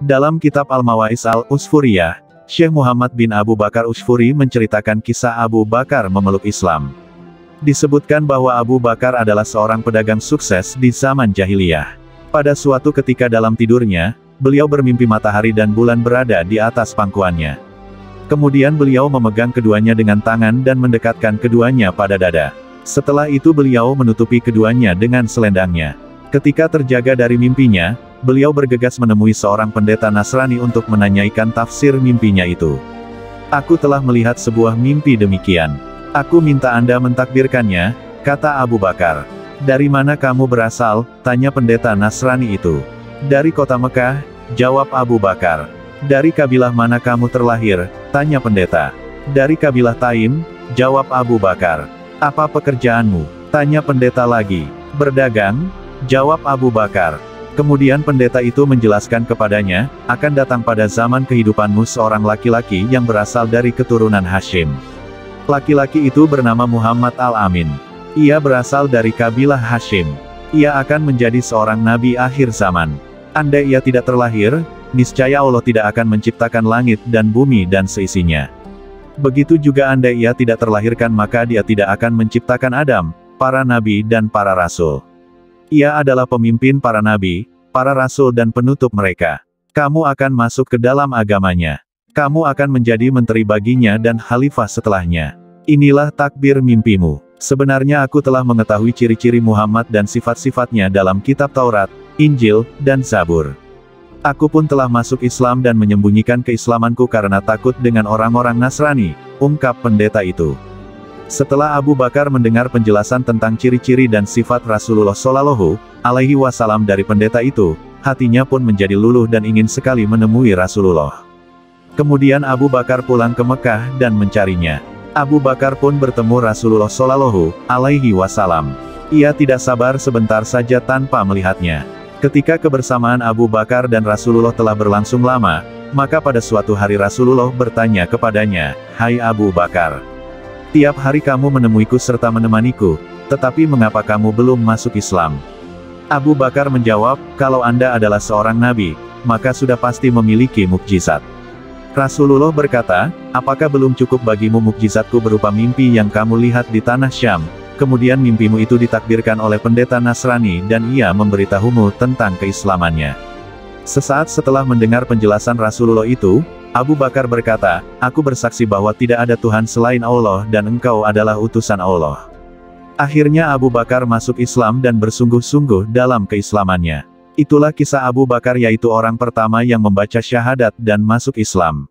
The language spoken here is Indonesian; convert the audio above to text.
Dalam kitab Al-Mawa'is Al-Usfuriyah, Syekh Muhammad bin Abu Bakar Usfuri menceritakan kisah Abu Bakar memeluk Islam. Disebutkan bahwa Abu Bakar adalah seorang pedagang sukses di zaman jahiliyah. Pada suatu ketika dalam tidurnya, beliau bermimpi matahari dan bulan berada di atas pangkuannya. Kemudian beliau memegang keduanya dengan tangan dan mendekatkan keduanya pada dada. Setelah itu beliau menutupi keduanya dengan selendangnya. Ketika terjaga dari mimpinya, beliau bergegas menemui seorang pendeta Nasrani untuk menanyakan tafsir mimpinya itu. "Aku telah melihat sebuah mimpi demikian. Aku minta Anda mentakbirkannya," kata Abu Bakar. "Dari mana kamu berasal?" tanya pendeta Nasrani itu. "Dari kota Mekah," jawab Abu Bakar. "Dari kabilah mana kamu terlahir?" tanya pendeta. "Dari kabilah Taim," jawab Abu Bakar. "Apa pekerjaanmu?" tanya pendeta lagi. "Berdagang," jawab Abu Bakar. Kemudian pendeta itu menjelaskan kepadanya, akan datang pada zaman kehidupanmu seorang laki-laki yang berasal dari keturunan Hashim. Laki-laki itu bernama Muhammad Al-Amin. Ia berasal dari kabilah Hashim. Ia akan menjadi seorang nabi akhir zaman. Andai ia tidak terlahir, niscaya Allah tidak akan menciptakan langit dan bumi dan seisinya. Begitu juga andai ia tidak terlahirkan maka dia tidak akan menciptakan Adam, para nabi dan para rasul. Ia adalah pemimpin para nabi, para rasul dan penutup mereka. Kamu akan masuk ke dalam agamanya. Kamu akan menjadi menteri baginya dan khalifah setelahnya. Inilah takbir mimpimu. Sebenarnya aku telah mengetahui ciri-ciri Muhammad dan sifat-sifatnya dalam kitab Taurat, Injil, dan Zabur. Aku pun telah masuk Islam dan menyembunyikan keislamanku karena takut dengan orang-orang Nasrani, ungkap pendeta itu. Setelah Abu Bakar mendengar penjelasan tentang ciri-ciri dan sifat Rasulullah Shallallahu Alaihi Wasallam dari pendeta itu, hatinya pun menjadi luluh dan ingin sekali menemui Rasulullah. Kemudian Abu Bakar pulang ke Mekah dan mencarinya. Abu Bakar pun bertemu Rasulullah Shallallahu Alaihi Wasallam. Ia tidak sabar sebentar saja tanpa melihatnya. Ketika kebersamaan Abu Bakar dan Rasulullah telah berlangsung lama, maka pada suatu hari Rasulullah bertanya kepadanya, "Hai Abu Bakar, tiap hari kamu menemuiku serta menemaniku, tetapi mengapa kamu belum masuk Islam?" Abu Bakar menjawab, "Kalau Anda adalah seorang nabi, maka sudah pasti memiliki mukjizat." Rasulullah berkata, "Apakah belum cukup bagimu mukjizatku berupa mimpi yang kamu lihat di tanah Syam? Kemudian mimpimu itu ditakbirkan oleh pendeta Nasrani dan ia memberitahumu tentang keislamannya." Sesaat setelah mendengar penjelasan Rasulullah itu, Abu Bakar berkata, "Aku bersaksi bahwa tidak ada Tuhan selain Allah dan engkau adalah utusan Allah." Akhirnya Abu Bakar masuk Islam dan bersungguh-sungguh dalam keislamannya. Itulah kisah Abu Bakar, yaitu orang pertama yang membaca syahadat dan masuk Islam.